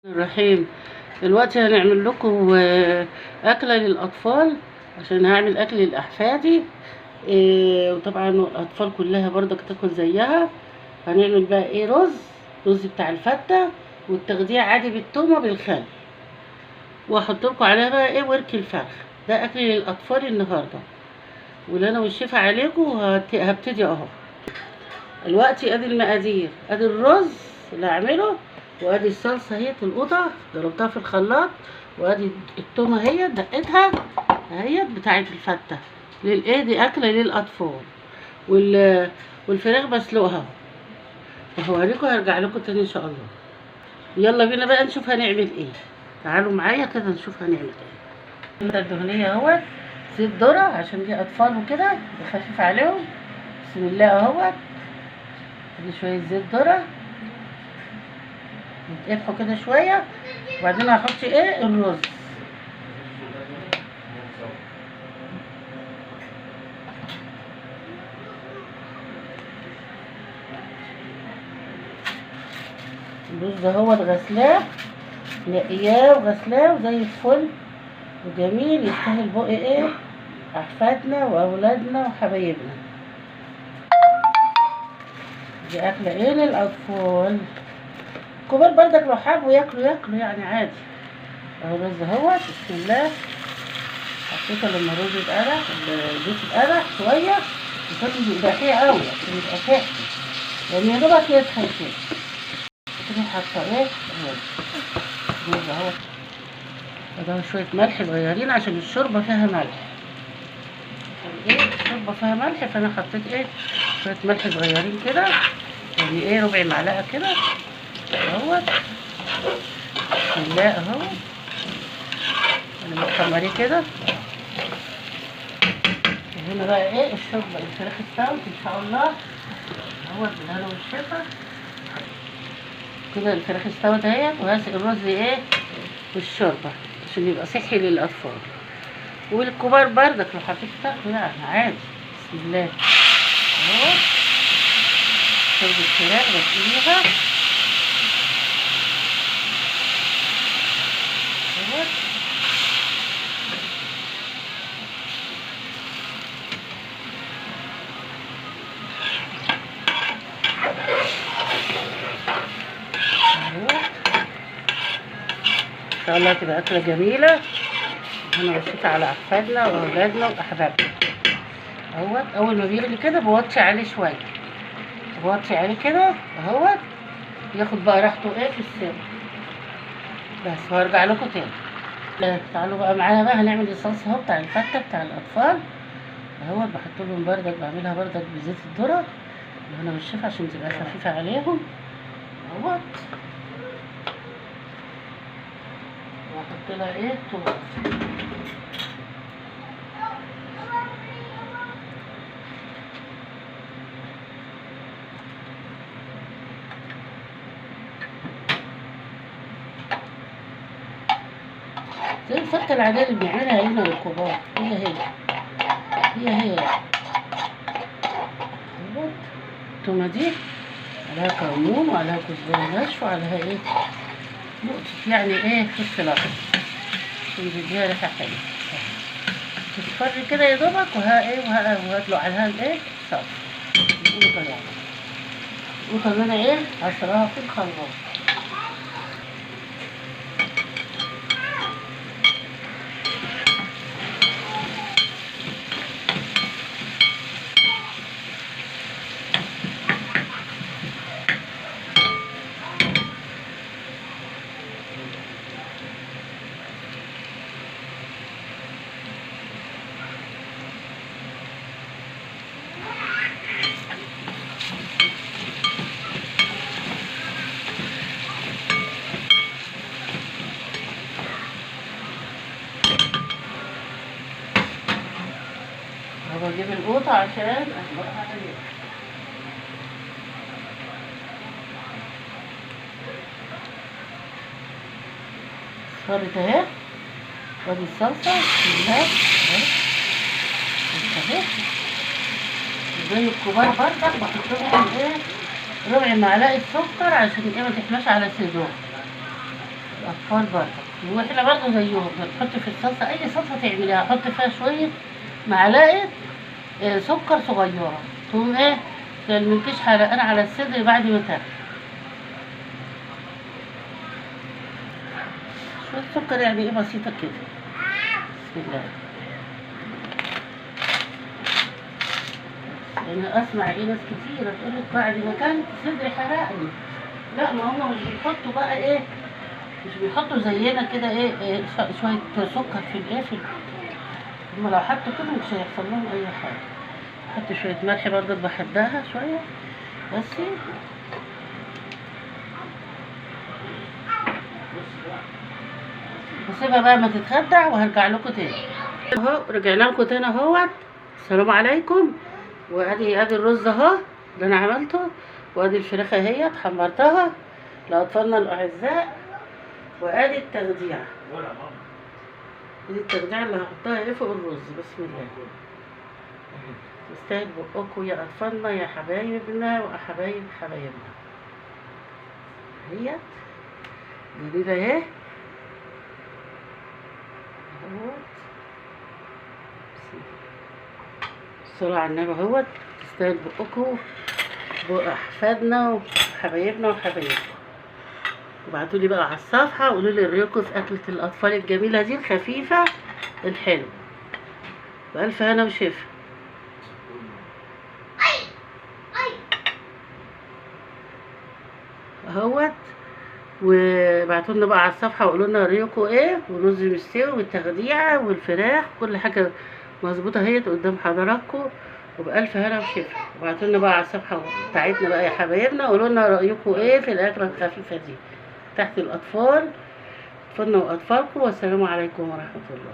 الرحيم. دلوقتي هنعمل لكم أكلة للأطفال، عشان هعمل أكل لأحفادي. وطبعا الأطفال كلها برضك تاكل زيها. هنعمل بقى رز بتاع الفتة، والتغذية عادي بالتومة بالخل، وهحط لكم عليها بقى ورك الفرخ. ده أكل للأطفال النهاردة، واللي أنا والشيف عليكم. هبتدي أهو. دلوقتي ادي المقادير، ادي الرز اللي هعمله، وادي الصلصه اهي القطع ضربتها في الخلاط، وادي التومه اهي دقتها اهي بتاعه الفته. دي اكله للاطفال. والفراخ بسلقها، وهوريكم هرجع لكم تاني ان شاء الله. يلا بينا بقى نشوف هنعمل ايه. تعالوا معايا كده نشوف هنعمل ايه. الدهنيه اهوت، زيت ذره عشان دي اطفال وكده بخفف عليهم. بسم الله اهوت. ادي شويه زيت ذره يتقلحوا كده شويه، وبعدين هحط الرز. الرز اهوت غسلاه، نقياه وغسلاه وزي الفل وجميل، يستاهل بقى احفادنا واولادنا وحبايبنا. دي اكله للاطفال. الكبار برضك لو حبوا ياكلوا يعني عادي. اهو الرز اهوت. بسم الله. حطيته لما الرز يتقلح، الزيت يتقلح شويه، يكون يبقى فيه قوي عشان يبقى تحفي، يعني يا دوبك يسخن كده. كده حاطه الرز اهوت. ده شويه ملح صغيرين عشان الشوربه فيها ملح. الشوربه فيها ملح، فانا حطيت شويه ملح صغيرين كده، يعني ربع معلقه كده اهوت. بسم الله اهو. انا بتحمريه كده. هنا بقى الشوربه، الفراخ استوت ان شاء الله اهوت بالهنا والشفا. كده الفراخ استوت اهيت، وهسقي الرز والشوربه عشان يبقى صحي للاطفال والكبار برضك لو حبيت تاكلوا يعني عادي. بسم الله اهو. شوربه الفراخ بسقيها اهوت. ان شاء الله تبقى اكله جميله. انا بصيت على احفادنا واولادنا واحبابنا اهوت. اول ما بيغلي كده بوطي عليه شويه، بوطي عليه كده اهوت، ياخد بقى راحته في السوا بس. وهرجع لكم تاني. تعالوا بقى معانا بقى هنعمل الصلصه اهو بتاع الفته بتاع الاطفال اهوت. بحط لهم بردك، بعملها بردك بزيت الذره اللي انا بالشفا عشان تبقى خفيفه عليهم اهوت. واحط لها توم. زي الفتة العادية اللي بنعملها هنا للكبار، هي التومة دي عليها كمون وعليها كزبرة ناشفة وعليها نقطة يعني فلفل أخضر عشان تديها ريحة حلوة. تصفري كده يا دوبك، وهدلق عليها الصلصة. القوطة اللي أنا عصراها في الخلاط. بجيب القوطة عشان أحمرها عليها. صارت اهي. وادي الصلصة اهي. زي الكبار برضك بحط لهم ربع معلقة سكر عشان ما تحماش على صدرهم الاطفال برضه. واحنا برضه زيهم بنحط في الصلصه، اي صلصه تعمليها حط فيها شويه معلقه سكر صغيره، تقوم ايه متلملكيش حرقان على الصدر بعد ما تاكل. شويه سكر يعني ايه بسيطه كده. بسم الله. انا اسمع ايه ناس كتيره تقول لك بعد ما كلت صدري حرقني. لا، ما هم مش بيحطوا بقى ايه، مش بيحطوا زينا كده إيه شويه سكر في الايه هم لو حطوا كده مش هيحصل لهم اي حاجه. حط شويه ملح برضه بحدها شويه بس. هسيبها بقى ما تتخدع وهرجع لكم تاني. اهو رجعنا لكم تاني اهوت. السلام عليكم. ادي الرز اهو اللي انا عملته، وادي الفراخ اهي حمرتها لاطفالنا الاعزاء، وادي التخديع. دي التخديع اللي هحطها ايه فوق الرز. بسم الله. تستاهل بقكم يا اطفالنا يا حبايبنا وحبايب حبايبنا. اهي جديدة اهي اهوت. الصلاة على النبي اهوت. تستاهل بقكم بق احفادنا وحبايبنا وحبايبكم. ابعتولي بقى على الصفحة وقولوا لي رأيكم في أكلة الأطفال الجميلة دي الخفيفة الحلوة. بألف هنا وشفا اهوت. وابعتولنا بقى على الصفحة وقولوا لنا رأيكم ايه، ورز مستوي والتخديعة والفراخ كل حاجة مظبوطة اهيت قدام حضراتكم. وبألف هنا وشفا. ابعتولنا بقى على الصفحة بتاعتنا بقى يا حبايبنا وقولوا لنا رأيكم ايه في الأكلة الخفيفة دي تحت الأطفال، أطفالنا وأطفالكم. والسلام عليكم ورحمة الله.